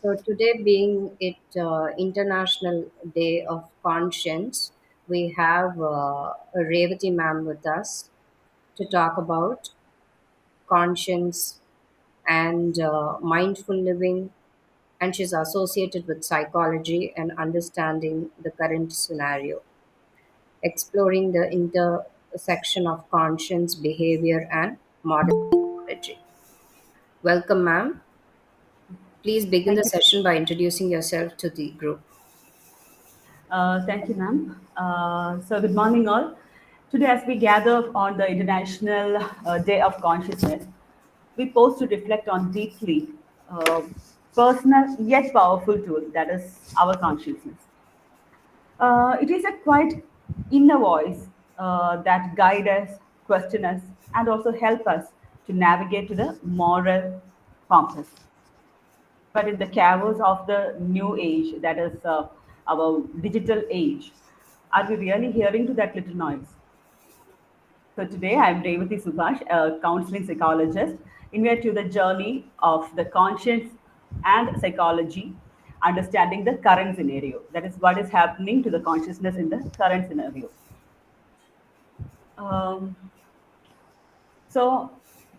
So today, being it International Day of Conscience, we have Revati ma'am with us to talk about conscience and mindful living, and she's associated with psychology and understanding the current scenario, exploring the intersection of conscience, behavior, and modern technology. Welcome, ma'am. Please begin the Thank you. session by introducing yourself to the group. Thank you, ma'am. So, good morning, all. Today, as we gather on the International Day of Consciousness, we pause to reflect on deeply uh, personal yet powerful tool that is our consciousness. It is a quite inner voice that guide us, question us, and also help us to navigate to the moral compass. But in the chaos of the new age, that is our digital age, are we really hearing to that little noise? So today I'm Revati Subhash, a counseling psychologist, invite to the journey of the conscience and psychology, understanding the current scenario. That is what is happening to the consciousness in the current scenario. Um, so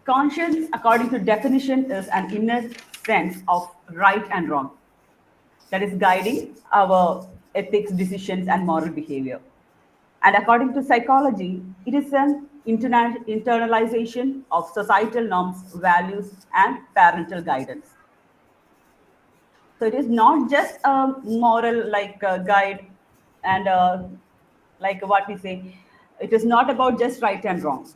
conscience, according to definition, is an inner sense of right and wrong that is guiding our ethics, decisions, and moral behavior. And according to psychology, it is an internalization of societal norms, values, and parental guidance. So it is not just a moral guide and like what we say, it is not about just right and wrong.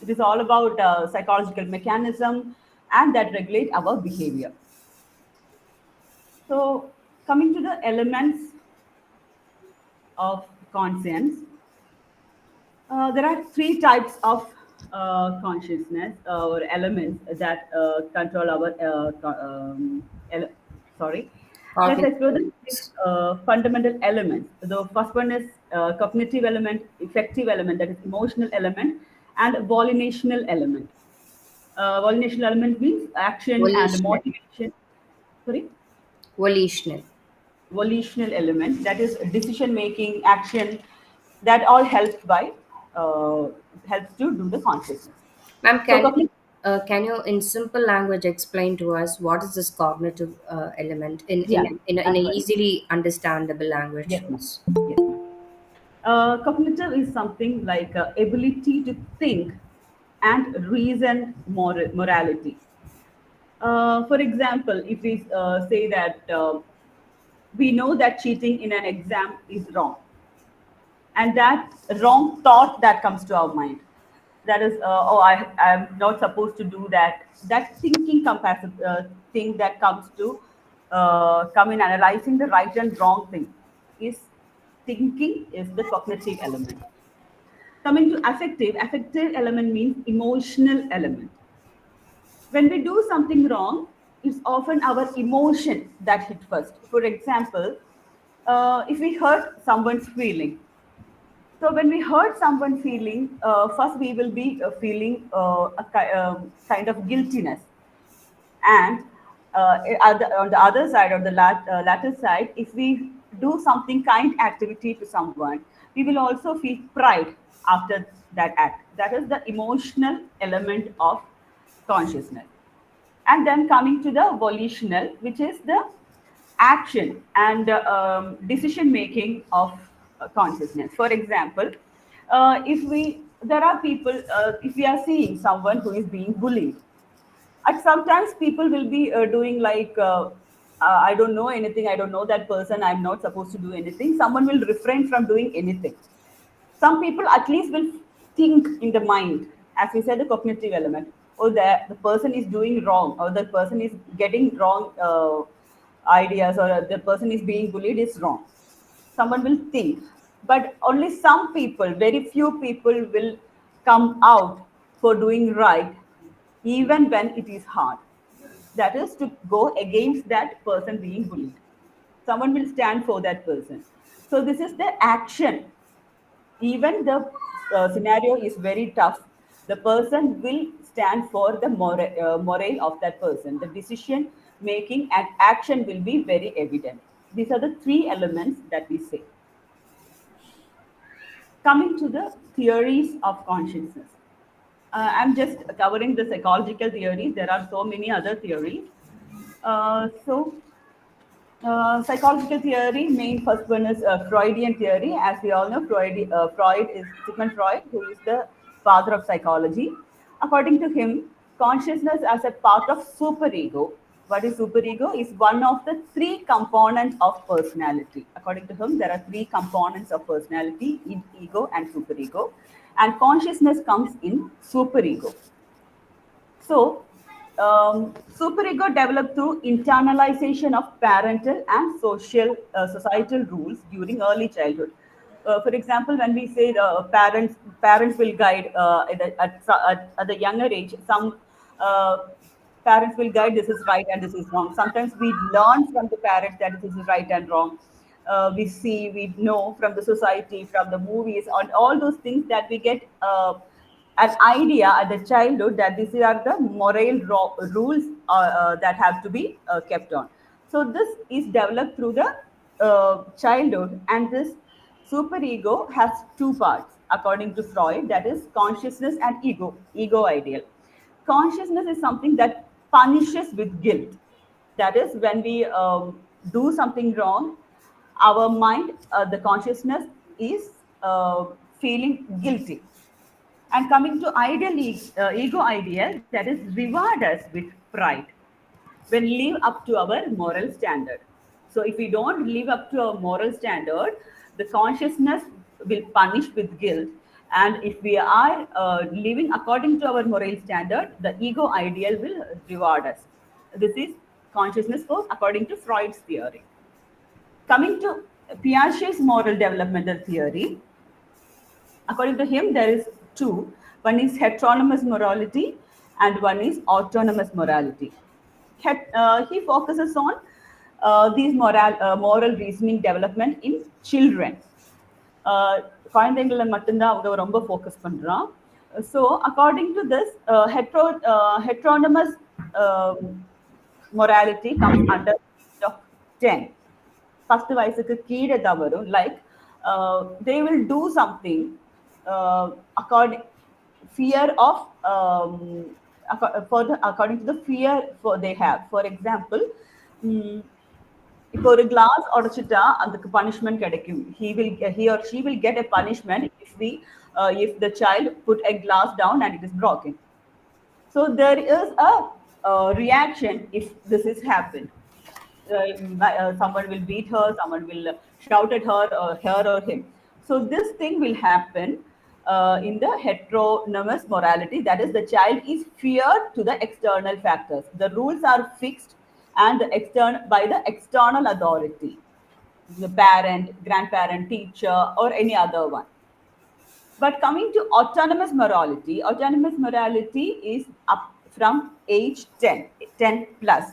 It is all about psychological mechanism and that regulate our behavior. So coming to the elements of conscience, there are three types of consciousness or elements that control our. Sorry, let's Cognitive explore the six elements. fundamental elements. The first one is cognitive element, effective element, that is emotional element, and volitional element. Volitional element means action and Volitional. motivation. Sorry, Volitional. volitional element, that is decision making, action, that all uh, helps to do the consciousness. Ma'am, So cognitive, can you in simple language explain to us what is this cognitive element yeah, in a as well. easily understandable language, Yes, ma'am. please? Yes, ma'am. Cognitive is something like ability to think and reason morality. For example, if we say that we know that cheating in an exam is wrong, and that wrong thought that comes to our mind, that is oh, I'm not supposed to do that, that thinking thing that comes to come in analyzing the right and wrong thing is thinking is the cognitive element. Coming to affective element means emotional element. When we do something wrong, it's often our emotion that hit first. For example, if we hurt someone's feeling, so when we hurt someone feeling, first we will be feeling kind of guiltiness, and on the other side, or the latter side, if we do something kind activity to someone, we will also feel pride after that act. That is the emotional element of consciousness. And then coming to the volitional, which is the action and decision making of consciousness. For example, if we there are people, if we are seeing someone who is being bullied, at sometimes people will be doing I don't know anything, I don't know that person, I'm not supposed to do anything. Someone will refrain from doing anything. Some people at least will think in the mind, as we said, the cognitive element, or the person is doing wrong, or the person is getting wrong ideas, or the person is being bullied is wrong. Someone will think, but only some people, very few people will come out for doing right, even when it is hard. That is to go against that person being bullied. Someone will stand for that person. So this is the action. Even the scenario is very tough, the person will stand for the moral of that person, the decision making and action will be very evident. These are the three elements that we say. Coming to the theories of consciousness. I'm just covering the psychological theories. There are so many other theories. Psychological theory, main first one is Freudian theory. As we all know, Freud is Sigmund Freud, who is the father of psychology. According to him, consciousness as a part of superego. What is superego? Is one of the three components of personality. According to him, there are three components of personality: ego and superego, and consciousness comes in superego. So, superego developed through internalization of parental and societal rules during early childhood. For example, when we say parents will guide at the younger age, some uh, parents will guide this is right and this is wrong. Sometimes we learn from the parents that this is right and wrong. We see, we know from the society, from the movies, on all those things that we get. An idea at the childhood that these are the rules that have to be kept on. So this is developed through the childhood, and this superego has two parts, according to Freud, that is consciousness and ego ideal. Consciousness is something that punishes with guilt. That is, when we do something wrong, our mind, the consciousness is feeling guilty. And coming to ego ideal, that is reward us with pride when live up to our moral standard. So if we don't live up to our moral standard, the consciousness will punish with guilt. And if we are living according to our moral standard, the ego ideal will reward us. This is consciousness goes according to Freud's theory. Coming to Piaget's moral developmental theory, according to him, there is two. One is heteronomous morality and one is autonomous morality. He focuses on these moral reasoning development in children. குழந்தைங்களை மட்டும்தான் அவங்க ரொம்ப focus பண்ணுறான். So according to this heteronomous morality comes under age of 10. 10 வயசுக்கு கீழே தான் வரும். Like they will do something according fear of according to the fear they have. For example, இப்போ ஒரு கிளாஸ் உடைச்சிட்டா அதுக்கு பனிஷ்மெண்ட் கிடைக்கும். He or she will get a punishment if the child put a glass down and it is broken. So there is a reaction if this is happened. Someone will beat her, someone will shout at her or him. So this thing will happen in the heteronomous morality. That is, the child is feared to the external factors. The rules are fixed and by the external authority, the parent, grandparent, teacher, or any other one. But coming to autonomous morality is up from age 10 plus.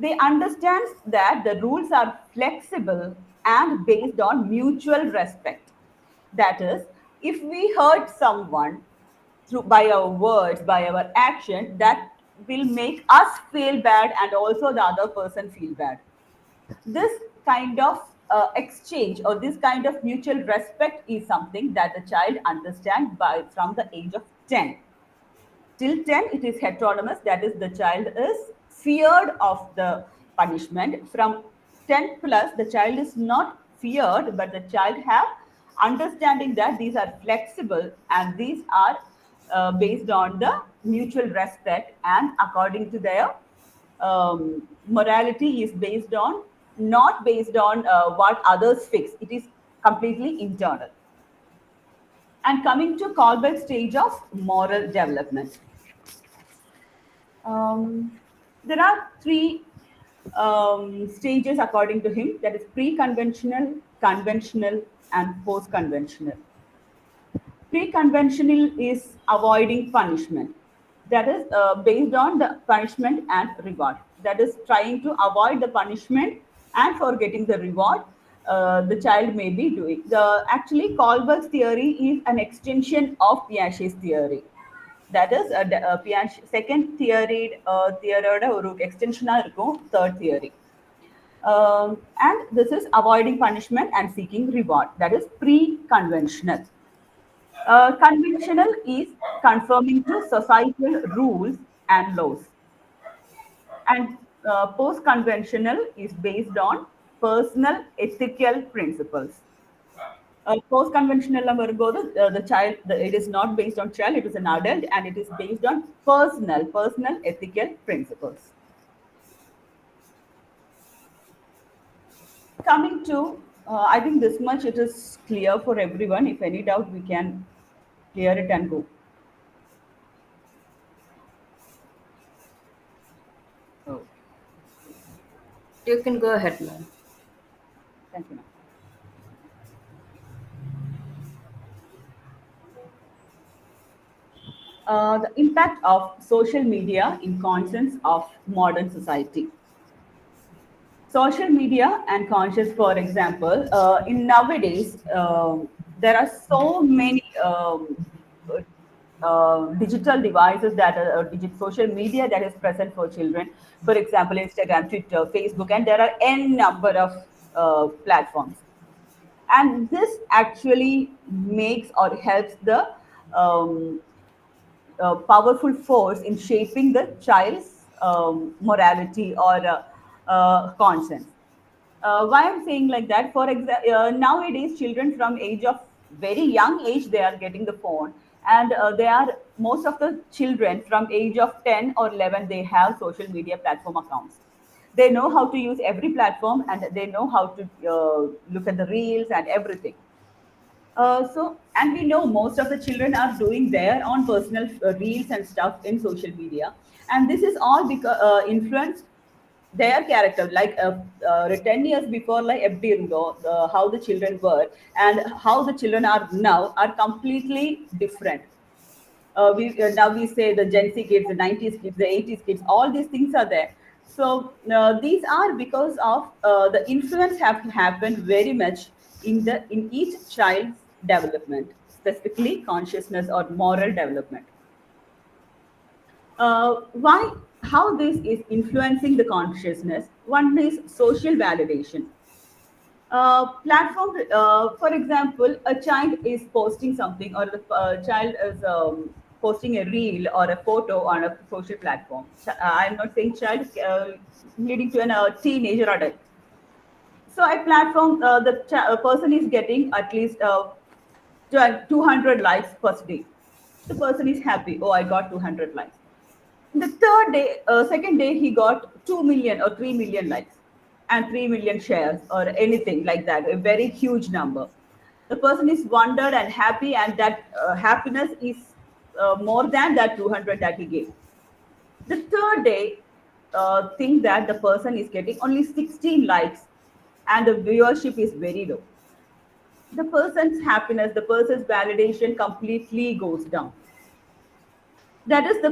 They understand that the rules are flexible and based on mutual respect. That is, if we hurt someone by our words, by our action, that will make us feel bad and also the other person feel bad. This kind of exchange or this kind of mutual respect is something that the child understands from the age of 10. Till 10, it is heteronomous, that is, the child is feared of the punishment. From 10 plus, the child is not feared, but the child have understanding that these are flexible and these are based on the mutual respect, and according to their morality is based on not based on what others fix. It is completely internal. And coming to Colbert's stage of moral development, there are three stages according to him, that is pre-conventional, conventional, and post-conventional. Pre-conventional is avoiding punishment. That is based on the punishment and reward. That is trying to avoid the punishment and for getting the reward the child may be doing. Actually, Kohlberg's theory is an extension of Piaget's theory. That is second theory theory ஒரு extension இருக்கும் third theory. And this is avoiding punishment and seeking reward. That is pre-conventional. Conventional is conforming to societal rules and laws, and post-conventional is based on personal ethical principles. Post-conventional the child, it is not based on child, it is an adult, and it is based on personal ethical principles. Coming to, I think this much it is clear for everyone. If any doubt, we can clear it and go. Oh, You can go ahead, ma'am. thank you, ma'am. The impact of social media in conscience of modern society. Social media and conscious, for example, in nowadays, there are so many digital devices that are social media that is present for children. For example, Instagram, Twitter, Facebook, and there are n number of platforms. And this actually makes or helps the um, powerful force in shaping the child's morality or conscience. Why I'm saying like that? For example, nowadays children from age of very young age they are getting the phone, and they are most of the children from age of 10 or 11 they have social media platform accounts. They know how to use every platform, and they know how to look at the reels and everything. And we know most of the children are doing their own personal reels and stuff in social media, and this is all because influenced their character. Like 10 years before, like how the children were and how the children are now are completely different. Now we say the Gen Z kids, the 90s kids, the 80s kids, all these things are there. So these are because of the influence have happened very much in each child's development, specifically consciousness or moral development. Why? How this is influencing the consciousness? One is social validation. Platform, for example, a child is posting something, or the child is posting a reel or a photo on a social platform. I'm not saying child, leading to a teenager adult. So a platform, the person is getting at least 200 likes per day. The person is happy. Oh, I got 200 likes. The third day, second day, he got 2 million or 3 million likes and 3 million shares or anything like that, a very huge number. The person is wondered and happy, and that happiness is more than that 200 that he gave. The third day, think that the person is getting only 16 likes and the viewership is very low. The person's happiness, the person's validation completely goes down. That is a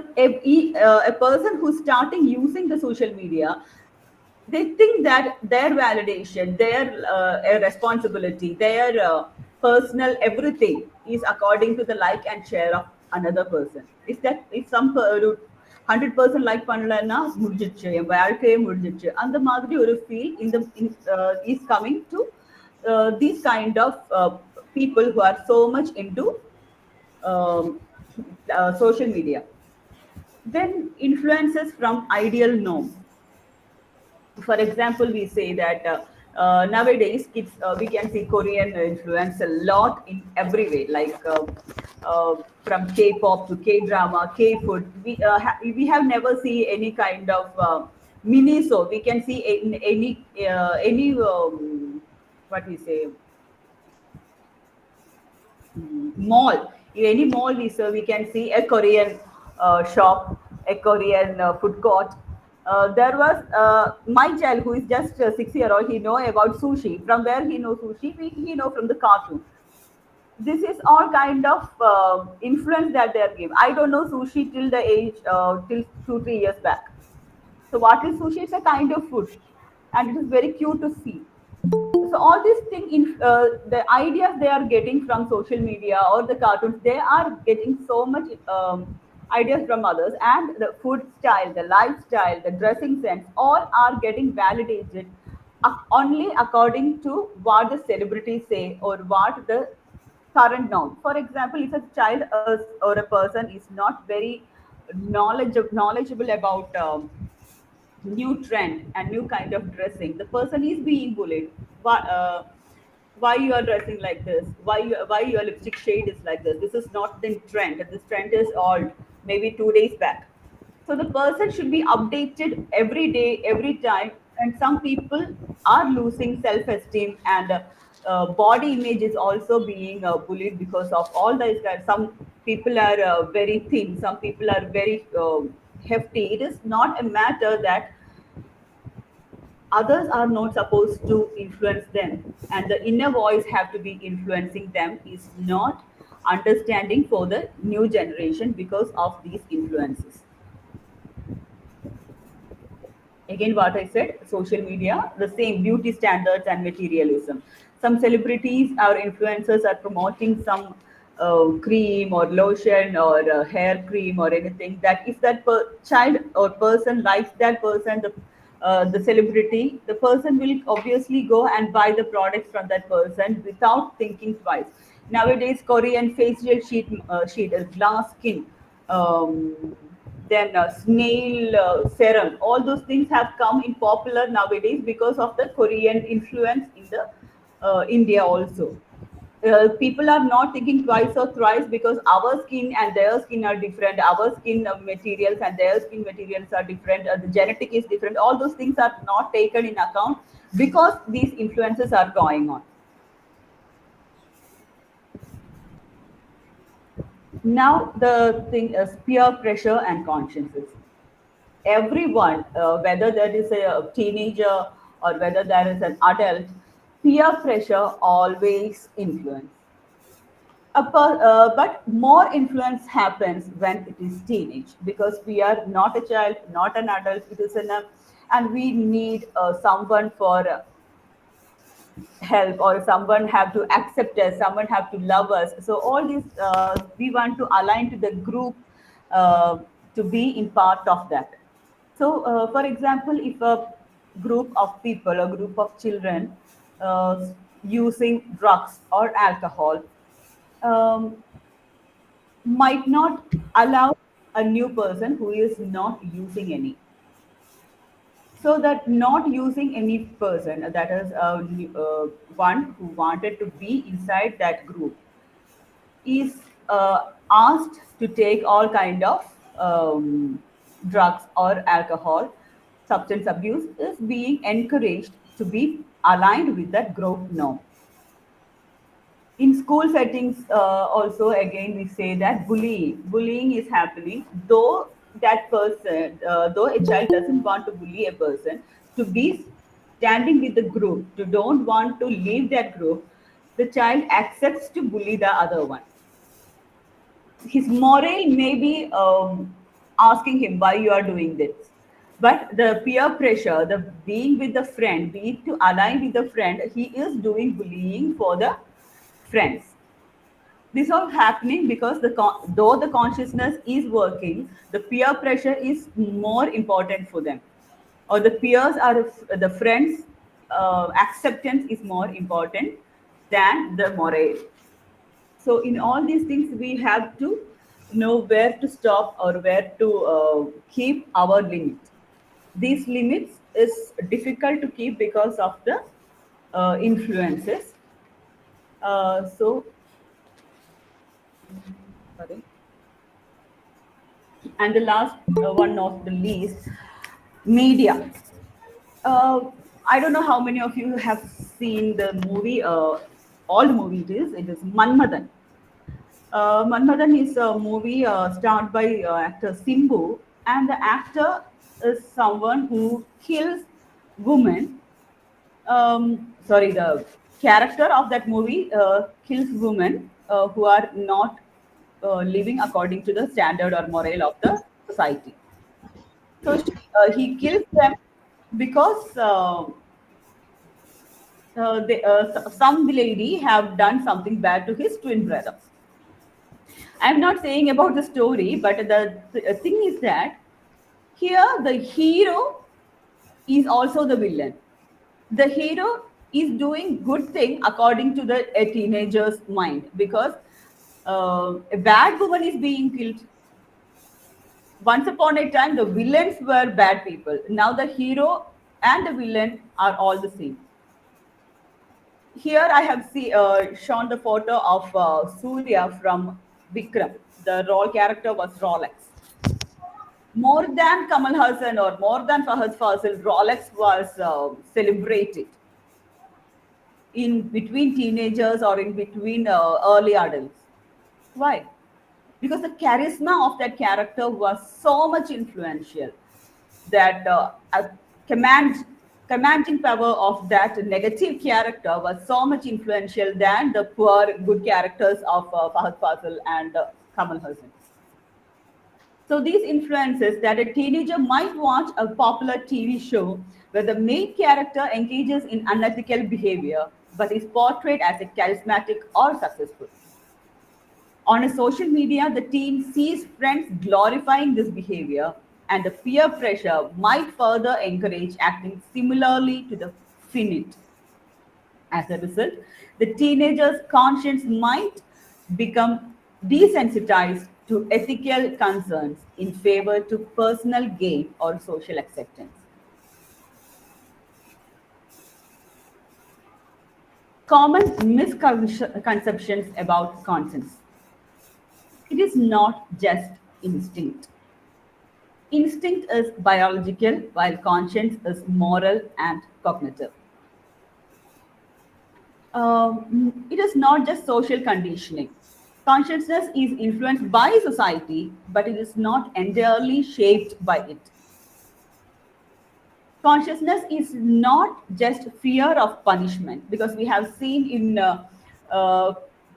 person who's starting using the social media, they think that their validation, their responsibility, their personal everything is according to the like and share of another person. If some 100% like பண்ணலன்னா முடிஞ்சிச்சு என் வாழ்க்கையே முடிஞ்சிச்சு அந்த மாதிரி ஒரு feel is coming to these kind of people who are so much into um, social media. Then influences from ideal norm. For example, we say that nowadays kids, we can see Korean influence a lot in every way, like from K-pop to K-drama, K-food. We have never seen any kind of mini, so we can see in any what we say mall. In any mall we can see a Korean shop, a Korean food court. There was my child who is just 6 year old. He know about sushi. From where he know sushi? He know from the cartoon. This is all kind of influence that they are giving. I don't know sushi till the age till 2 3 years back. So what is sushi? It's a kind of food, and it is very cute to see. So all these things, the ideas they are getting from social media or the cartoons, they are getting so much. ideas from others, and the food style, the lifestyle, the dressing sense, all are getting validated only according to what the celebrities say or what the current norm. For example, if a child or a person is not very knowledgeable about new trend and new kind of dressing, the person is being bullied. Why you are dressing like this? Why your lipstick shade is like this? This is not the trend. This trend is old, maybe 2 days back. So the person should be updated every day, every time. And some people are losing self-esteem, and body image is also being bullied because of all these guys. Some people are very thin. Some people are very hefty. It is not a matter that others are not supposed to influence them, and the inner voice have to be influencing them is not understanding for the new generation because of these influences. Again, what I said, social media, the same beauty standards and materialism. Some celebrities or influencers are promoting some cream or lotion or hair cream or anything, that if that child or person likes that person, the celebrity, the person will obviously go and buy the products from that person without thinking twice. Nowadays, Korean facial sheet, glass skin, um, then snail serum, all those things have come in popular nowadays because of the Korean influence in the India also. People are not thinking twice or thrice because our skin and their skin are different. Our skin materials and their skin materials are different. The genetic is different. All those things are not taken in account because these influences are going on. Now the thing is peer pressure and consciences. Everyone, whether there is a teenager or whether there is an adult, peer pressure always influence. But more influence happens when it is teenage, because we are not a child, not an adult. It is enough, and we need someone for help, or someone have to accept us, someone have to love us. So all these we want to align to the group, uh, to be in part of that. So for example, if a group of people, a group of children using drugs or alcohol, um, might not allow a new person who is not using any. So that not using any person, that is one who wanted to be inside that group, is asked to take all kind of drugs or alcohol, substance abuse is being encouraged to be aligned with that group norm. In school settings also, again we say that bullying is happening, though that person, though a child doesn't want to bully a person, to be standing with the group, to don't want to leave that group, the child accepts to bully the other one. His moral may be asking him why you are doing this, but the peer pressure, the being with the friend, be it to align with the friend, he is doing bullying for the friends. This all happening because though the consciousness is working, the peer pressure is more important for them, or the peers are the friends acceptance is more important than the moral. So in all these things we have to know where to stop or where to keep our limits. These limits is difficult to keep because of the influences. So sorry. And the last one, not the least, media. Uh, I don't know how many of you have seen the movie, old movie it is Manmadan. Manmadan is a movie starred by actor Simbu, and the actor is someone who kills women. Sorry, the character of that movie kills women who are not living according to the standard or moral of the society. So he kills them because some lady have done something bad to his twin brother. I'm not saying about the story, but the thing is that here the hero is also the villain. The hero is doing good thing according to the a teenager's mind, because a bad woman is being killed. Once upon a time, the villains were bad people. Now the hero and the villain are all the same. Here I have shown the photo of Surya from Vikram. The role character was Rolex. More than Kamal Hassan or more than Fahad Fazil, Rolex was celebrated in between teenagers or in between early adults. Why? Because the charisma of that character was so much influential that command commanding power of that negative character was so much influential than the poor good characters of Fahad Fazil and Kamal Hassan. So these influences that a teenager might watch a popular TV show where the main character engages in unethical behavior but is portrayed as a charismatic or successful. On a social media, the teen sees friends glorifying this behavior, and the peer pressure might further encourage acting similarly to the finite. As a result, the teenager's conscience might become desensitized to ethical concerns in favor to personal gain or social acceptance. Common misconceptions about conscience. It is not just instinct. Instinct is biological, while conscience is moral and cognitive. It is not just social conditioning. Consciousness is influenced by society, but it is not entirely shaped by it. Consciousness is not just fear of punishment, because we have seen in uh,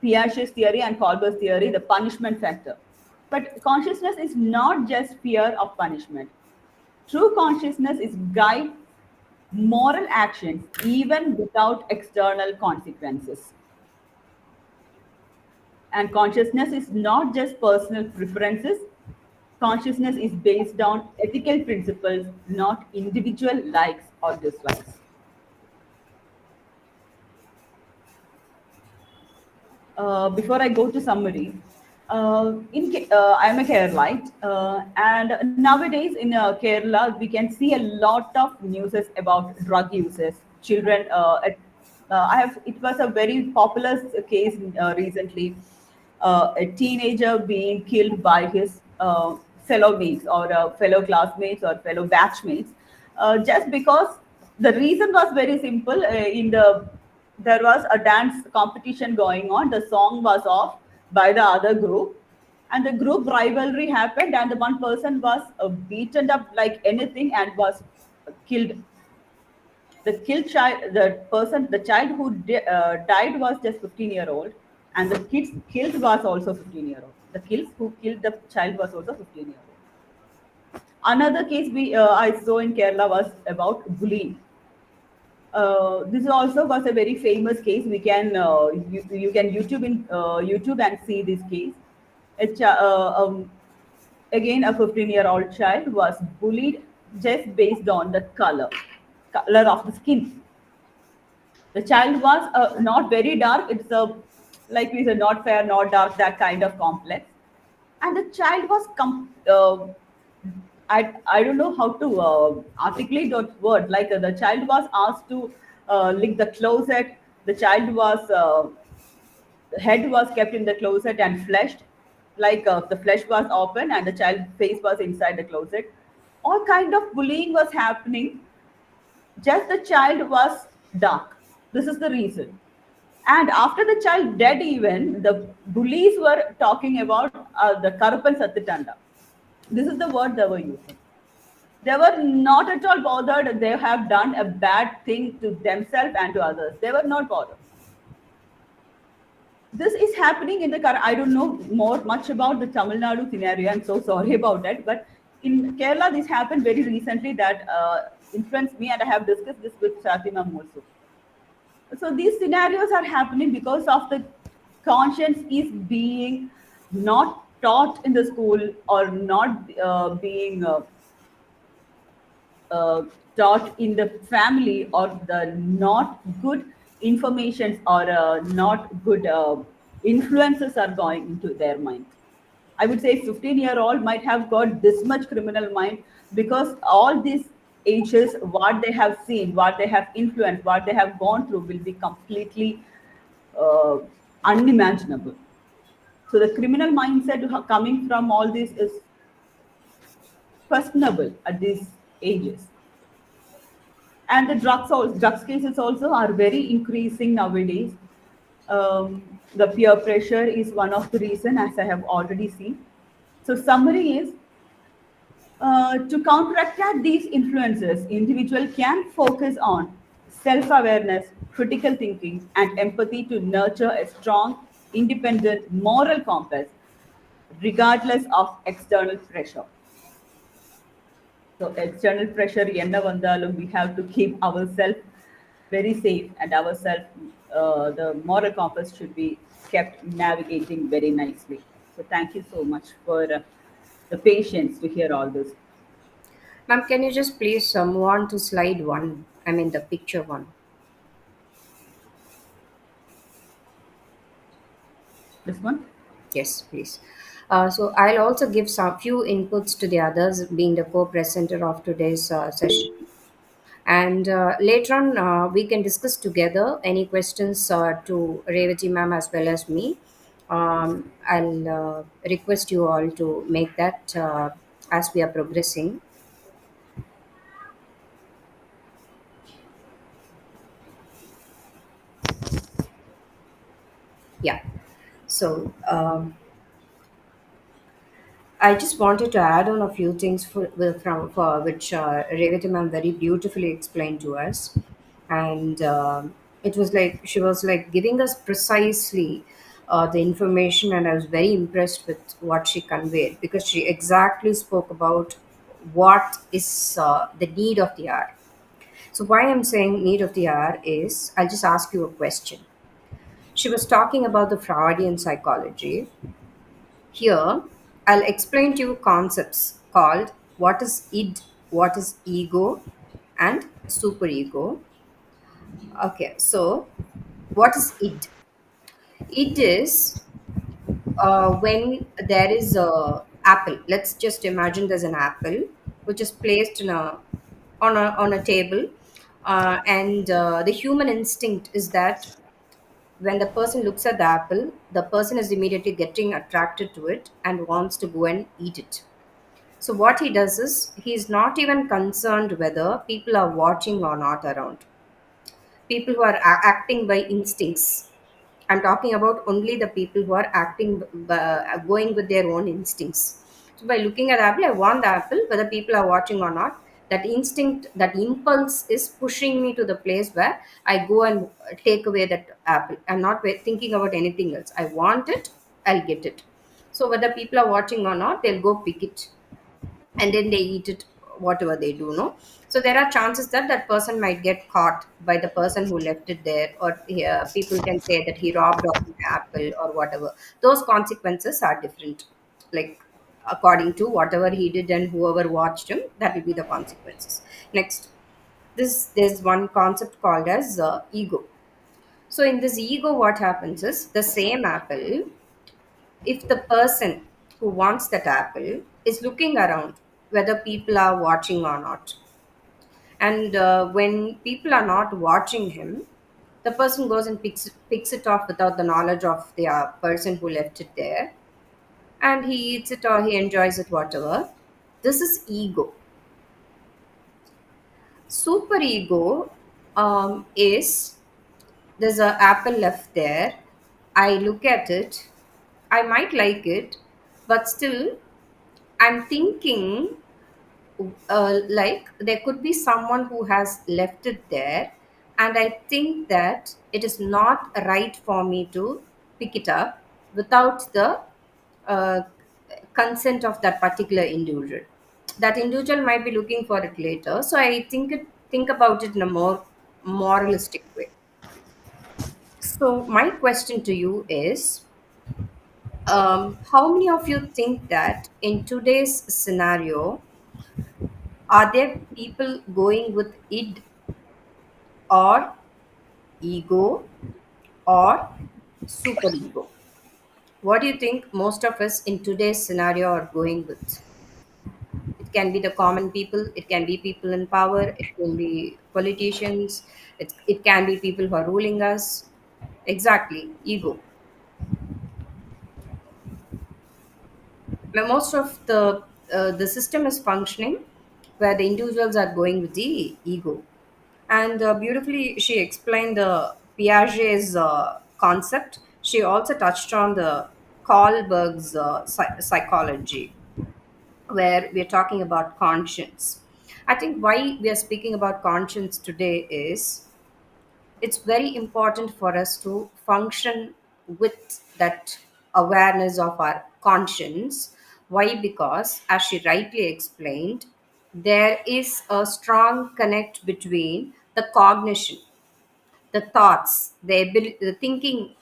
Piaget's theory and Kolber's theory the punishment factor. But consciousness is not just fear of punishment. True consciousness is guide moral actions even without external consequences. And consciousness is not just personal preferences. Consciousness is based on ethical principles, not individual likes or dislikes. Before I go to summary, I'm a Keralite, and nowadays in Kerala we can see a lot of news about drug uses. Children, I have. It was a very popular case recently. A teenager being killed by his fellow mates or fellow classmates or fellow batchmates, just because the reason was very simple. In the There was a dance competition going on. The song was off by the other group, and the group rivalry happened, and the one person was beaten up like anything and was killed. The killed child, the child who died was just 15-year-old, and the kids killed was also 15-year-old. The kills who killed the child was also 15-year-old. Another case I saw in Kerala was about bullying. This also was a very famous case. You can YouTube and see this case. A chi- Again, a 15-year-old child was bullied just based on the color of the skin. The child was not very dark. It's a like we said, not fair, not dark, that kind of complex. And the child was I don't know how to articulate that word. Like the child was asked to lick the closet. The child was head was kept in the closet and fleshed, like the flesh was open and the child face was inside the closet. All kind of bullying was happening. Just the child was dark. This is the reason. And after the child dead, even the bullies were talking about the Karpan Satitanda. This is the word they were using. They were not at all bothered. They have done a bad thing to themselves and to others. They were not bothered. This is happening in the current. I don't know much about the Tamil Nadu scenario. I'm so sorry about that. But in Kerala, this happened very recently that influenced me, and I have discussed this with Fatima also. So these scenarios are happening because of the conscience is being not taught in the school or not being uh, taught in the family, or the not good informations or not good influences are going into their mind. I would say 15-year-old might have got this much criminal mind because all these ages, what they have seen, what they have influenced, what they have gone through will be completely uh, unimaginable. So the criminal mindset coming from all this is questionable at these ages. And the drugs cases also are very increasing nowadays. The peer pressure is one of the reason, as I have already seen. So summary is, to counteract these influences, individual can focus on self-awareness, critical thinking, and empathy to nurture a strong, independent moral compass, regardless of external pressure. So external pressure என்ன வந்தாலும் we have to keep ourselves very safe, and ourselves, the moral compass should be kept navigating very nicely. So thank you so much for the patience to hear all this. Ma'am, can you just please move on to slide one? I mean, the picture one. This one. Yes, please. So I'll also give some few inputs to the others, being the co-presenter of today's session. And later on, we can discuss together any questions to Revati ma'am as well as me. I'll request you all to make that as we are progressing. Yeah. So I just wanted to add on a few things from for which Revati ma'am very beautifully explained to us, and it was like she was like giving us precisely the information, and I was very impressed with what she conveyed because she exactly spoke about what is the need of the hour. So why I'm saying need of the hour is I'll just ask you a question. She was talking about the Freudian psychology. Here, I'll explain to you concepts called what is id, what is ego, and superego. Okay, so what is id? It is when there is a apple. Let's just imagine there's an apple which is placed in a on a table, and the human instinct is that when the person looks at the apple, the person is immediately getting attracted to it and wants to go and eat it. So what he does is he's not even concerned whether people are watching or not around. People who are acting by instincts. I'm talking about only the people who are acting, going with their own instincts. So by looking at the apple, I want the apple, whether people are watching or not. That instinct, that impulse is pushing me to the place where I go and take away that apple. I'm not thinking about anything else. I want it, I'll get it. So whether people are watching or not, they'll go pick it and then they eat it, whatever they do, no. So there are chances that that person might get caught by the person who left it there, or people can say that he robbed of an apple or whatever. Those consequences are different, like according to whatever he did and whoever watched him, that will be the consequences. Next, this there's one concept called as ego. So in this ego, what happens is the same apple, if the person who wants that apple is looking around whether people are watching or not, and when people are not watching him, the person goes and picks it off without the knowledge of the person who left it there, and he eats it or he enjoys it, whatever. This is ego. Super ego is, there's an apple left there, I look at it, I might like it, but still I'm thinking, like there could be someone who has left it there, and I think that it is not right for me to pick it up without the uh, consent of that particular individual. That individual might be looking for it later, so think about it in a more moralistic way. So my question to you is, How many of you think that in today's scenario, are there people going with id or ego or superego? What do you think most of us in today's scenario are going with? It can be the common people, it can be people in power, it can be politicians, it can be people who are ruling us. Exactly, ego. Now, most of the system is functioning where the individuals are going with the ego. And beautifully, she explained the Piaget's concept. She also touched on the Kohlberg's psychology, where we're talking about conscience. I think why we are speaking about conscience today is it's very important for us to function with that awareness of our conscience. Why? Because, as she rightly explained, there is a strong connect between the cognition, the thoughts, the thinking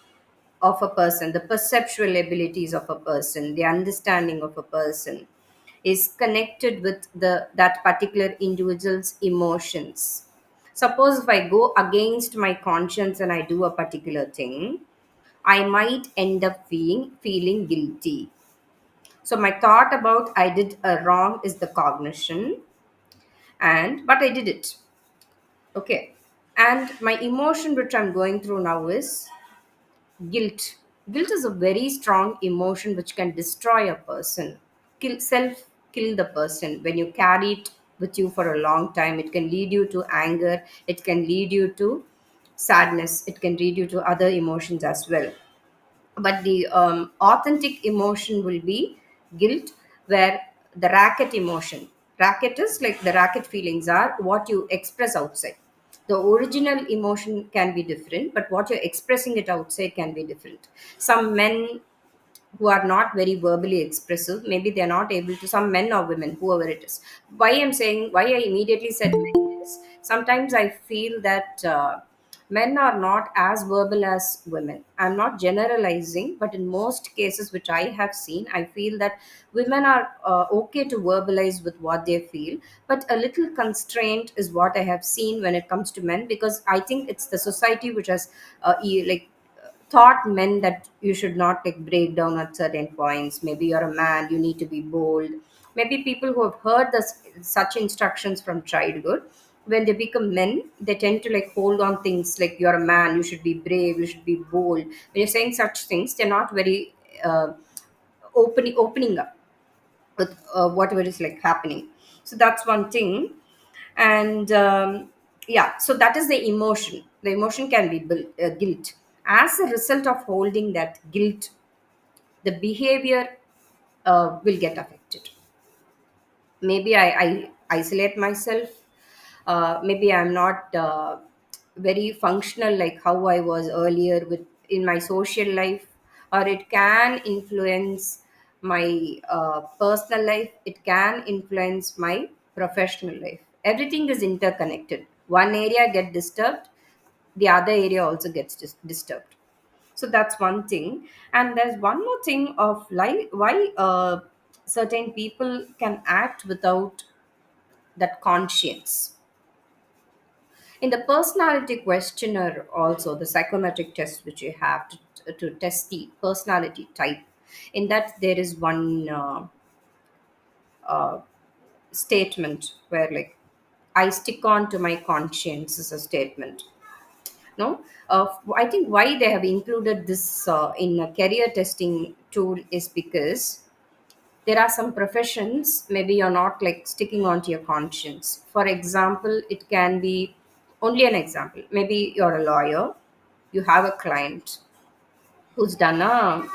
of a person, the perceptual abilities of a person, the understanding of a person is connected with that particular individual's emotions. Suppose if I go against my conscience and I do a particular thing, I might end up feeling guilty. So my thought about I did a wrong is the cognition, and but I did it. Okay. And my emotion which I'm going through now is guilt. Guilt is a very strong emotion which can destroy a person, kill the person. When you carry it with you for a long time, it can lead you to anger, it can lead you to sadness, it can lead you to other emotions as well. But the authentic emotion will be guilt, where the racket emotion, racket is like the racket feelings are what you express outside. The original emotion can be different, but what you're expressing it outside can be different. Some men who are not very verbally expressive, maybe they're not able to, some men or women, whoever it is. Why I immediately said men is sometimes I feel that men are not as verbal as women. I'm not generalizing, but in most cases which I have seen, I feel that women are okay to verbalize with what they feel, but a little constraint is what I have seen when it comes to men, because I think it's the society which has like thought men that you should not like break down at certain points. Maybe you're a man, you need to be bold. Maybe people who have heard such instructions from childhood, when they become men, they tend to like hold on things like you're a man, you should be brave, you should be bold. When you're saying such things, they're not very opening up with whatever is like happening. So that's one thing. And yeah, so that is the emotion can be guilt. As a result of holding that guilt, the behavior will get affected. Maybe I isolate myself. Maybe I'm not very functional like how I was earlier with in my social life, or it can influence my personal life. It can influence my professional life. Everything is interconnected. One area get disturbed, the other area also gets disturbed. So that's one thing. And there's one more thing of like why certain people can act without that conscience. In the personality questionnaire, also the psychometric test which you have to test the personality type, in that there is one statement where like I stick on to my conscience is a statement. No, I think why they have included this in a career testing tool is because there are some professions maybe you're not like sticking on to your conscience. For example, it can be only an example. Maybe you're a lawyer, you have a client who's done a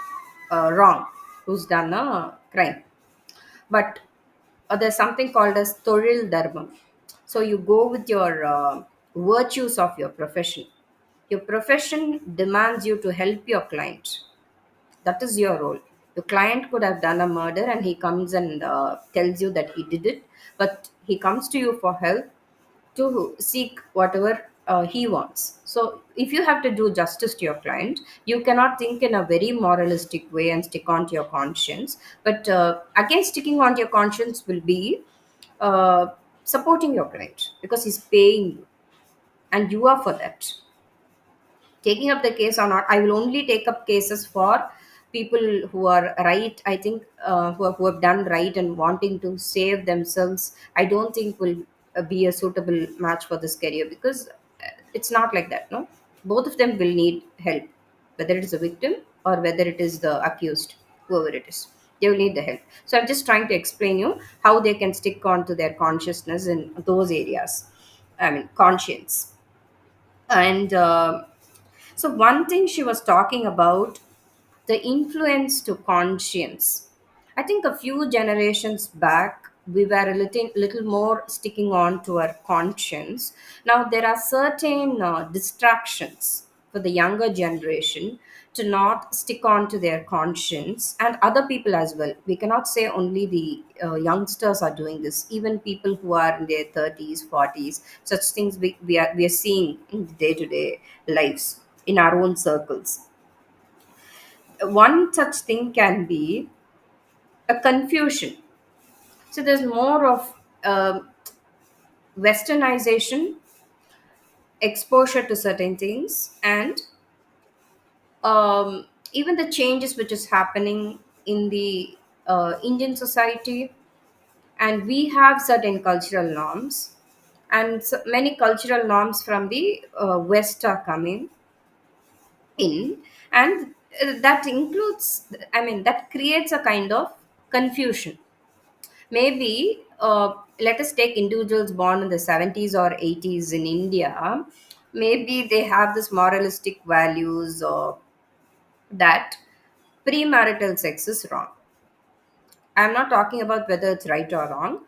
wrong, who's done a crime, but there's something called as toril dharma. So you go with your virtues of your profession. Your profession demands you to help your client. That is your role. Your client could have done a murder and he comes and tells you that he did it, but he comes to you for help to seek whatever. he wants. So if you have to do justice to your client, you cannot think in a very moralistic way and stick on to your conscience. But again, sticking on to your conscience will be uh, supporting your client because he's paying you and you are for that. Taking up the case or not, I will only take up cases for people who are right, I think, who have done right and wanting to save themselves. I don't think will be a suitable match for this career, because it's not like that, no. Both of them will need help, whether it is a victim or whether it is the accused, whoever it is, they will need the help. So I'm just trying to explain you how they can stick on to their consciousness in those areas, I mean conscience. And so, one thing she was talking about, the influence to conscience. I think a few generations back, we were a little more sticking on to our conscience. Now, there are certain distractions for the younger generation to not stick on to their conscience, and other people as well. We cannot say only the youngsters are doing this, even people who are in their 30s, 40s, such things we are seeing in day to day lives in our own circles. One such thing can be a confusion. So there's more of westernization, exposure to certain things, and even the changes which is happening in the Indian society. And we have certain cultural norms, and so many cultural norms from the West are coming in, and that includes, I mean, that creates a kind of confusion. Maybe let us take individuals born in the 70s or 80s in India. Maybe they have this moralistic values that premarital sex is wrong. I'm not talking about whether it's right or wrong.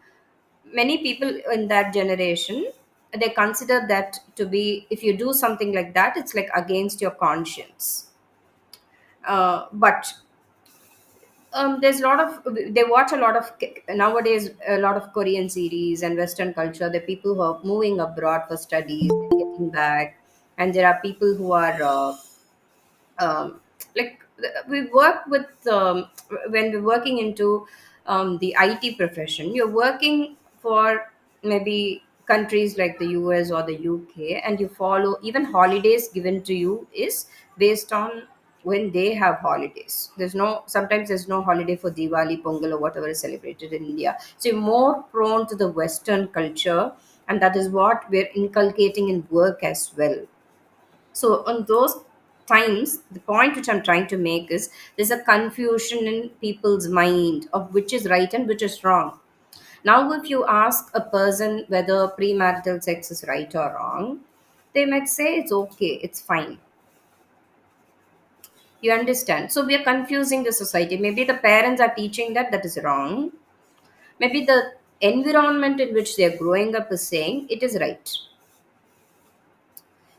Many people in that generation, they consider that to be, if you do something like that, it's like against your conscience. But there's a lot of, they watch a lot of nowadays, a lot of Korean series and Western culture. The people who are moving abroad for studies and getting back, and there are people who are like we work with when we're working into the IT profession. You're working for maybe countries like the US or the UK, and you follow even holidays given to you is based on when they have holidays. There's no, sometimes there's no holiday for Diwali, Pongal, or whatever is celebrated in India. So you're more prone to the Western culture, and that is what we're inculcating in work as well. So on those times, the point which I'm trying to make is there's a confusion in people's mind of which is right and which is wrong. Now, if you ask a person whether premarital sex is right or wrong, they might say it's okay, it's fine. You understand? So we are confusing the society. Maybe the parents are teaching that that is wrong. Maybe the environment in which they're growing up is saying it is right.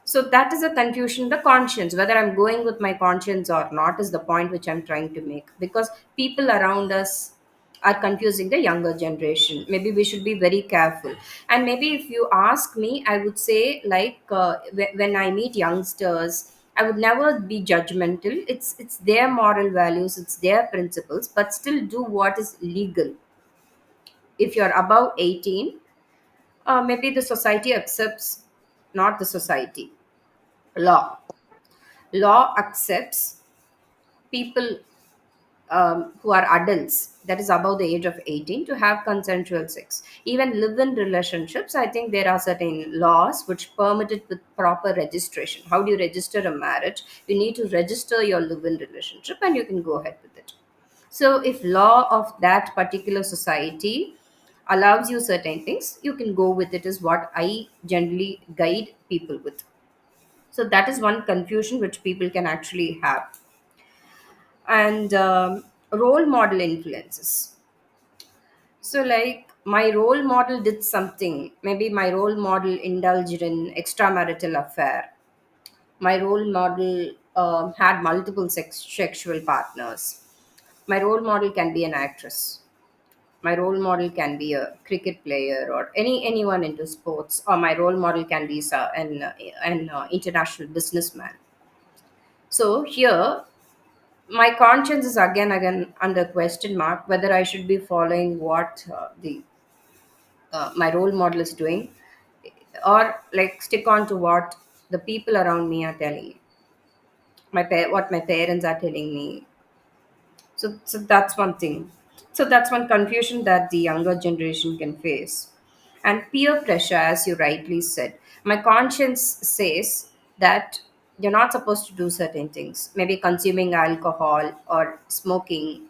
So that is a confusion. The conscience, whether I'm going with my conscience or not, is the point which I'm trying to make. Because people around us are confusing the younger generation. Maybe we should be very careful. And maybe if you ask me, I would say like when I meet youngsters, I would never be judgmental. It's their moral values, it's their principles, but still do what is legal. If you're above 18, maybe the society accepts, not the society, law. Law accepts people who are adults, that is above the age of 18, to have consensual sex. Even live in relationships, I think there are certain laws which permit it with proper registration. How do you register a marriage? You need to register your live in relationship and you can go ahead with it. So if law of that particular society allows you certain things, you can go with it, is what I generally guide people with. So that is one confusion which people can actually have. And role model influences. So like my role model did something, maybe my role model indulged in extramarital affair, my role model had multiple sexual partners, my role model can be an actress, My role model can be a cricket player or anyone into sports, or my role model can be an international businessman. So here, my conscience is again under question mark whether I should be following what the my role model is doing, or like stick on to what the people around me are telling me, what my parents are telling me. So that's one thing. So that's one confusion that the younger generation can face. And peer pressure, as you rightly said. My conscience says that you're not supposed to do certain things. Maybe consuming alcohol or smoking,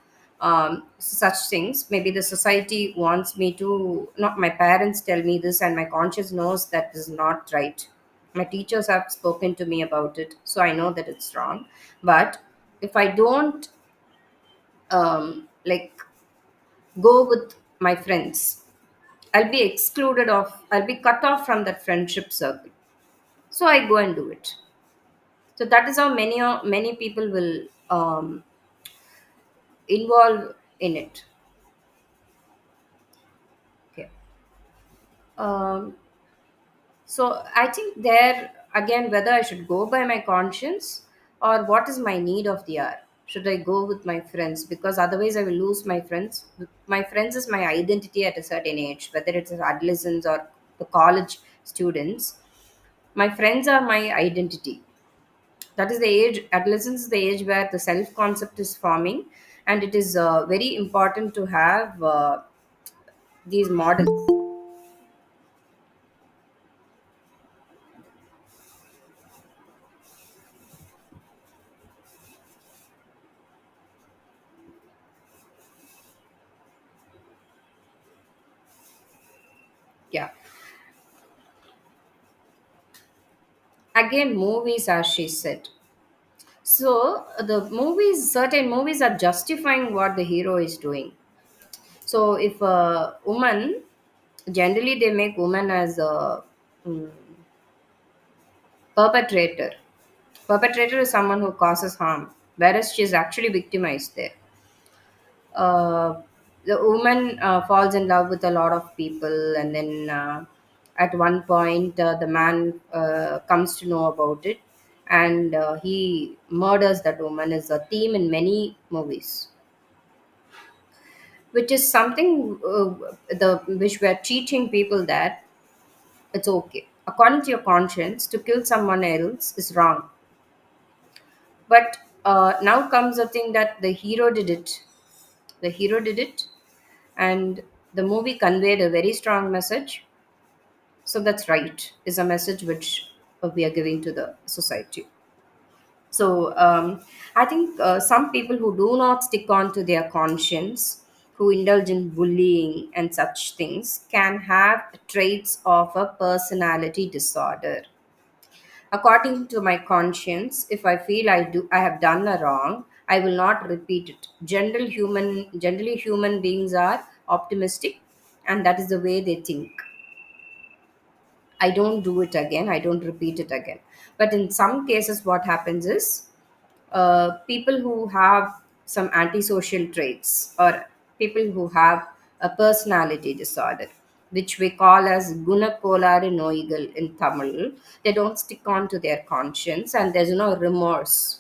such things. Maybe the society wants me to, not my parents tell me this, and my conscience knows that is not right. My teachers have spoken to me about it, so I know that it's wrong. But if I don't like go with my friends, I'll be cut off from that friendship circle. So I go and do it. So that is how many people will involve in it. Okay. um, so I think there again, whether I should go by my conscience or what is my need of the hour. Should I go with my friends? Because otherwise I will lose my friends. My friends is my identity at a certain age, whether it's adolescents or the college students. My friends are my identity. That is the age, adolescence is the age where the self concept is forming, and it is very important to have these models. Yeah. Again, movies, as she said. So certain movies are justifying what the hero is doing. So if a woman, generally they make woman as a mm, perpetrator. Perpetrator is someone who causes harm, whereas she is actually victimized there. The woman falls in love with a lot of people, and then at one point the man comes to know about it, and he murders that woman. Is a theme in many movies, which is something the which we're teaching people that it's okay according to your conscience to kill someone else is wrong. But now comes the thing that the hero did it, and the movie conveyed a very strong message. So that's right, is a message which we are giving to the society. So I think some people who do not stick on to their conscience, who indulge in bullying and such things, can have traits of a personality disorder. According to my conscience, if I feel I have done a wrong, I will not repeat it. Generally human beings are optimistic, and that is the way they think. I don't do it again, I don't repeat it again. But in some cases, what happens is people who have some antisocial traits, or people who have a personality disorder, which we call as gunakolari noigal in Tamil, they don't stick on to their conscience, and there's no remorse.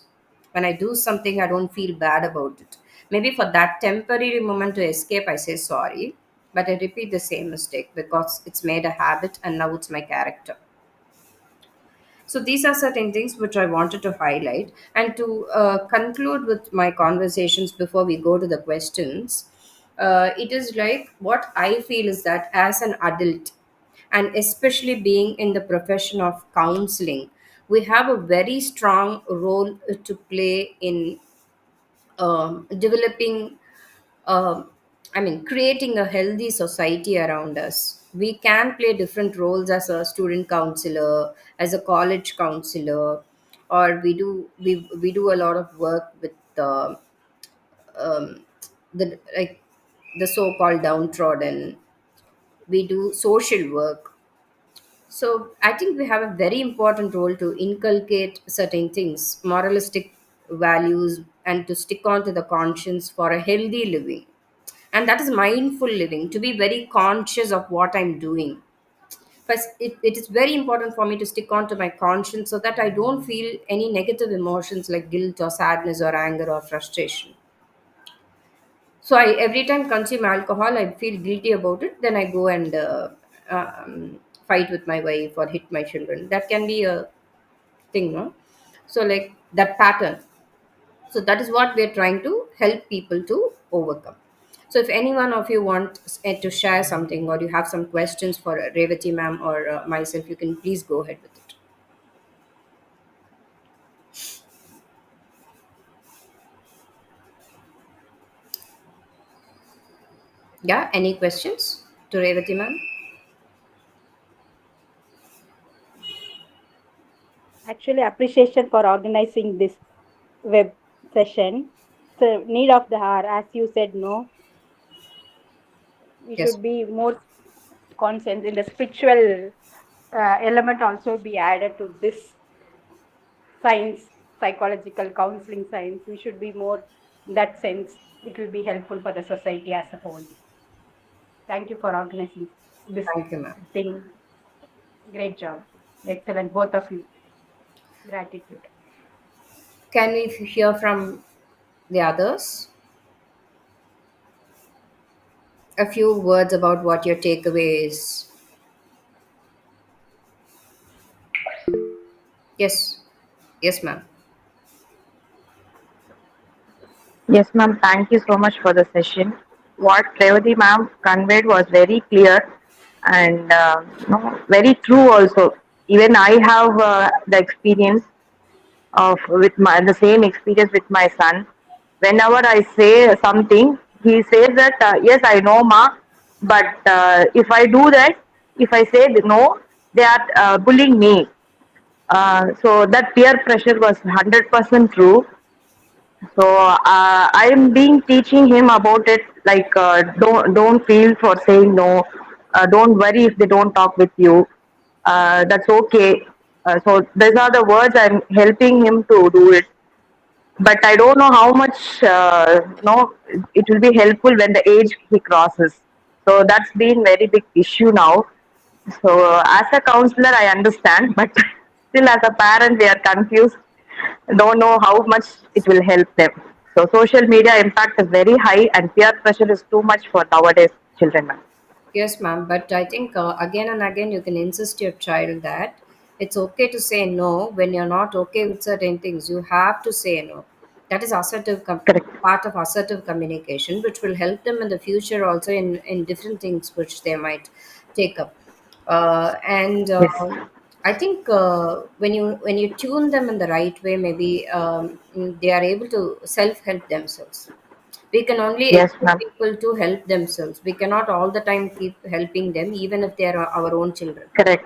When I do something, I don't feel bad about it. Maybe for that temporary moment to escape, I say sorry, but I repeat the same mistake because it's made a habit and now it's my character. So these are certain things which I wanted to highlight. And to conclude with my conversations before we go to the questions, it is like what I feel is that as an adult, and especially being in the profession of counseling, we have a very strong role to play in developing, um, creating a healthy society around us. We can play different roles as a student counselor, as a college counselor, or we do a lot of work with um, the like the so-called downtrodden. We do social work. So I think we have a very important role to inculcate certain things, moralistic values, and to stick on to the conscience for a healthy living. And that is mindful living, to be very conscious of what I'm doing. First, it is very important for me to stick on to my conscience so that I don't feel any negative emotions like guilt or sadness or anger or frustration. So I every time consume alcohol, I feel guilty about it. Then I go and fight with my wife or hit my children. That can be a thing, no? So like that pattern. So that is what we are trying to help people to overcome. So if any one of you want to share something or you have some questions for Revati ma'am or myself, you can please go ahead with it. Yeah, any questions to Revati ma'am? Actually, appreciation for organizing this web session. So, need of the hour, as you said, no, we Yes, should be more conscious in the spiritual element also be added to this science, psychological counseling science. We should be more in that sense. It will be helpful for the society as a whole. Thank you for organizing this thank you, ma'am. thing. Great job. Excellent, both of you. Gratitude. Can we hear from the others? A few words about what your takeaway is. Yes, yes, ma'am. Yes, ma'am. Thank you so much for the session. What Revati ma'am conveyed was very clear and no, very true also. Even I have the experience of with my the same experience with my son. Whenever I say something, he says that yes, I know, ma, but if I do that, if I say no, they are bullying me. So that peer pressure was 100% true. So I'm being teaching him about it. Like don't feel for saying no. Don't worry if they don't talk with you. That's okay. So these are the words I'm helping him to do it. But I don't know how much no it will be helpful when the age he crosses. So that's been very big issue now. So as a counselor, I understand, but still as a parent, they are confused. Don't know how much it will help them. So social media impact is very high, and peer pressure is too much for nowadays children. Ma'am. Yes, ma'am. But I think again and again you can insist your child that it's okay to say no when you're not okay with certain things. You have to say no. That is Correct. part of assertive communication, which will help them in the future also in different things which they might take up. And Yes. I think when you tune them in the right way, maybe they are able to self help themselves. We can only Yes, equip ma'am. people to help themselves. We cannot all the time keep helping them, even if they are our own children. Correct.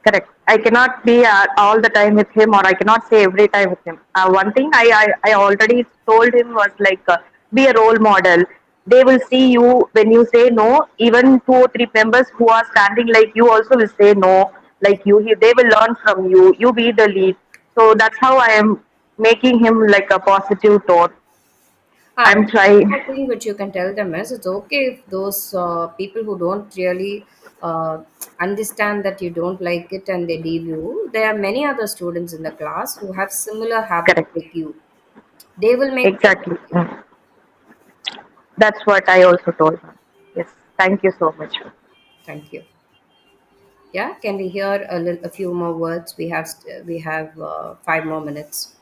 Correct. I cannot be all the time with him, or I cannot say every time with him. One thing I already told him was like, be a role model. They will see you when you say no. Even two or three members who are standing like you also will say no, like you. They will learn from you. You be the lead. So that's how I am making him like a positive tone. I'm One trying. more thing which you can tell them is it's okay if those people who don't really understand that you don't like it and they leave you. There are many other students in the class who have similar habits Correct. like you. They will make friends Exactly. with you. That's what I also told him. Yes. Thank you so much. Thank you. Yeah, can we hear a few more words? We have 5 more minutes.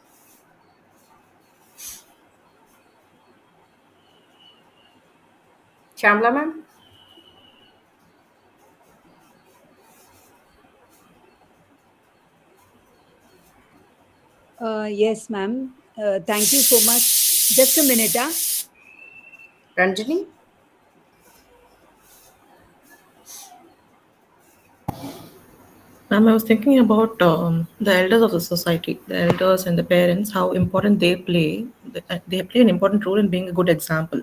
Shamla ma'am. Yes, ma'am. Thank you so much. Just a minute. Ranjani. Ma'am, I was thinking about the elders of the society, the elders and the parents, how important they play. They play an important role in being a good example.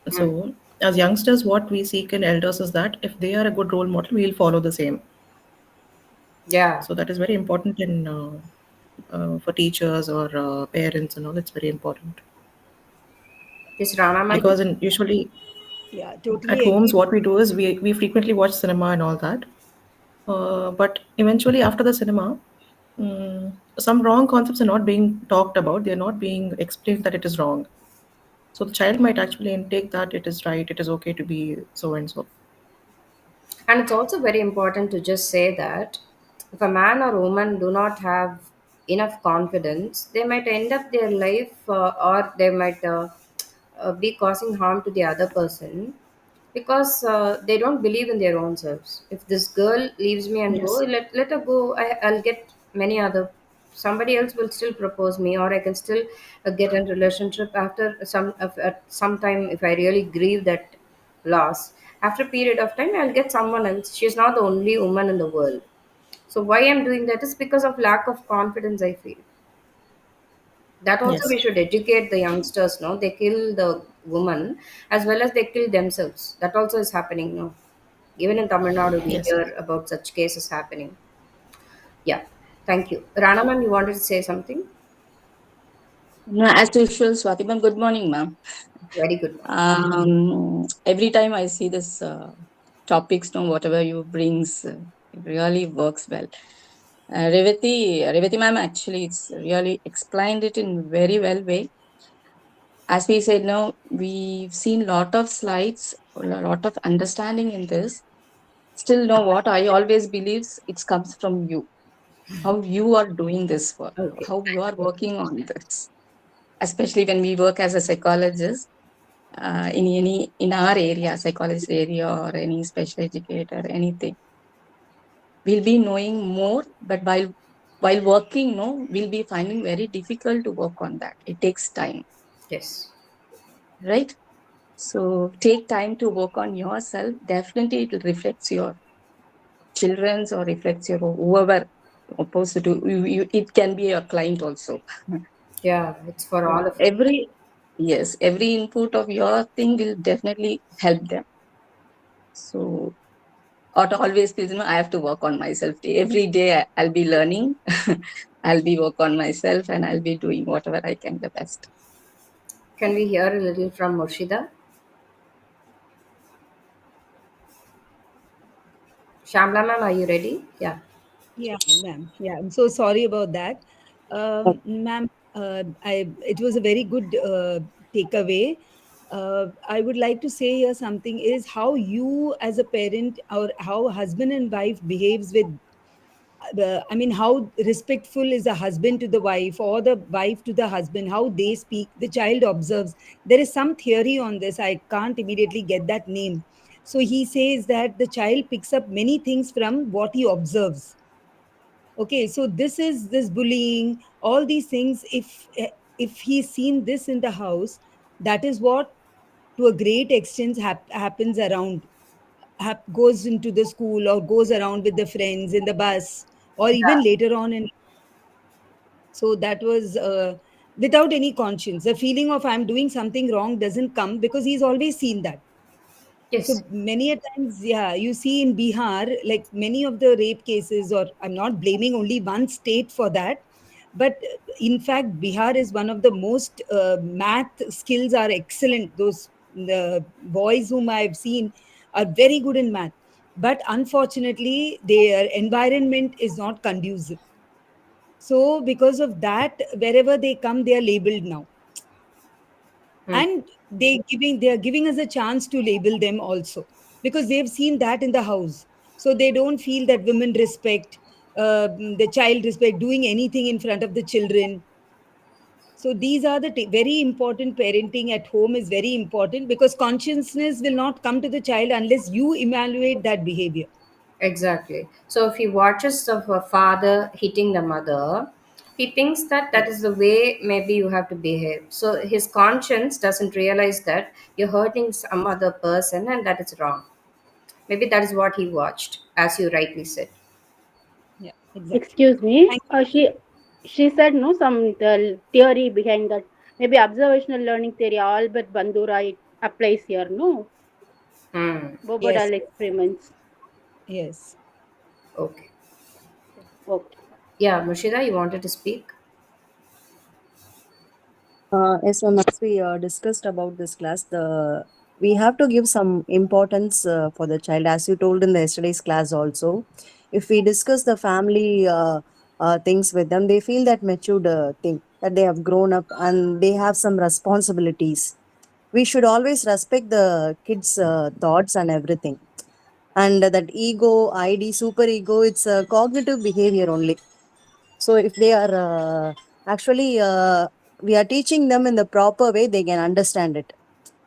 Mm. So, as youngsters, what we seek in elders is that if they are a good role model, we'll follow the same. Yeah. So that is very important in for teachers or parents and all. It's very important. Yes, Ranaman. because in usually Yeah, at totally homes agree. what we do is we frequently watch cinema and all that. But eventually after the cinema, some wrong concepts are not being talked about. They are not being explained that it is wrong. So the child might actually intake that it is right, it is okay to be so and so. And it's also very important to just say that if a man or woman do not have enough confidence, they might end up their life or they might be causing harm to the other person because they don't believe in their own selves. If this girl leaves me and go, Yes. let her go. I'll get many other. Somebody else will still propose me, or I can still get a relationship after at some time if I really grieve that loss. After a period of time, I'll get someone else. She's not the only woman in the world. So why I'm doing that is because of lack of confidence. I feel that also Yes, we should educate the youngsters. No, they kill the woman as well as they kill themselves. That also is happening now. Even in Tamil Nadu, we yes. hear about such cases happening. Yeah, thank you. Ranaman, you wanted to say something? No, as usual, Swati ma'am, good morning, ma'am. Very good one. Every time I see this topics, no, whatever you brings, it really works well. Revati ma'am, actually, it's really explained it in very well way. As we said, no, we've seen lot of slides, a lot of understanding in this. Still, no, what I always believes it comes from you. How you are doing this work, Okay. how you are working on this, especially when we work as a psychologist in our area, psychologist area, or any special educator, anything, we'll be knowing more. But while working, no, we'll be finding very difficult to work on that. It takes time, Yes. right? So take time to work on yourself. Definitely, it will reflect your children's or reflects your whoever opposed to you, it can be your client also. Yeah, it's for So all of us. yes, every input of your thing will definitely help them. So or always feels, I have to work on myself. Every day I'll be learning, I'll be work on myself, and I'll be doing whatever I can the best. Can we hear a little from Murshida? Shamla ma'am, are you ready? Yeah. Yeah, ma'am. Yeah, I'm so sorry about that. Ma'am, it was a very good takeaway. I would like to say here something is how you as a parent or how husband and wife behaves with I mean, how respectful is the husband to the wife or the wife to the husband, how they speak, the child observes. There is some theory on this. I can't immediately get that name. So he says that the child picks up many things from what he observes. Okay, so this is this bullying, all these things. If he's seen this in the house, that is what to a great extent happens around goes into the school or goes around with the friends in the bus or even later on in. So that was without any conscience. The feeling of I'm doing something wrong doesn't come because he's always seen that. Yes. So many a times, yeah, you see in Bihar, like many of the rape cases, or I'm not blaming only one state for that, but in fact, Bihar is one of the most math skills are excellent. Those the boys whom I've seen are very good in math, but unfortunately, their environment is not conducive. So because of that, wherever they come, they are labeled now, Hmm. and they are giving us a chance to label them also because they've seen that in the house. So they don't feel that women respect the child respect doing anything in front of the children. So these are the very important. Parenting at home is very important because consciousness will not come to the child unless you evaluate that behavior. Exactly. So if he watches of a father hitting the mother, he thinks that that Yeah. is the way maybe you have to behave. So his conscience doesn't realize that you're hurting some other person and that is wrong. Maybe that is what he watched, as you rightly said. Yeah, exactly. Excuse me. Thank She said no some the theory behind that. Maybe observational learning theory. Albert Bandura it applies here. No, Hmm. you. Yes, Bobodal experiments. yes. Okay. Okay. Yeah, Mushida, you wanted to speak? Yes, ma'am, as we discussed about this class, the we have to give some importance for the child, as you told in the yesterday's class also. If we discuss the family things with them, they feel that matured thing that they have grown up and they have some responsibilities. We should always respect the kids' thoughts and everything. And that ego, ID, super ego, it's a cognitive behavior only. So if they are actually we are teaching them in the proper way, they can understand it.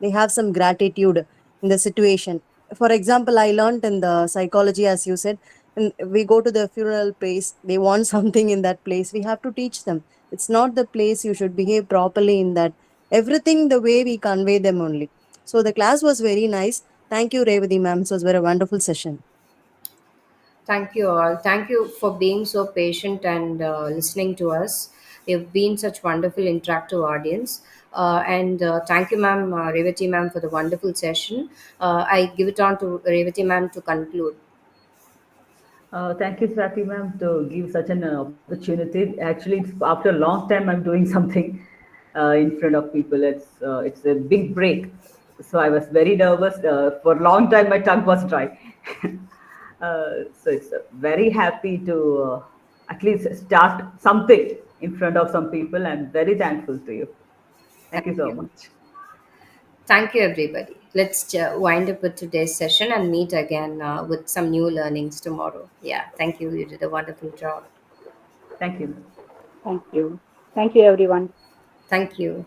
They have some gratitude in the situation. For example, I learned in the psychology, as you said, and we go to the funeral place, they want something in that place, we have to teach them it's not the place, you should behave properly in that, everything the way we convey them only. So the class was very nice. Thank you, Revati ma'am, it was a very wonderful session. Thank you all. Thank you for being so patient and listening to us. You've been such wonderful interactive audience. And thank you, ma'am, Revati ma'am, for the wonderful session. I give it on to Revati ma'am to conclude. Thank you, Swati ma'am, to give such an opportunity. Actually, it's after a long time I'm doing something in front of people. It's a big break, so I was very nervous. For a long time, my tongue was dry. So it's very happy to at least start something in front of some people. I'm very thankful to you. Thank you Thank so you. much. Thank you, everybody. Let's wind up with today's session and meet again with some new learnings tomorrow. Yeah, thank you. You did a wonderful job. Thank you. Thank you. Thank you, everyone. Thank you.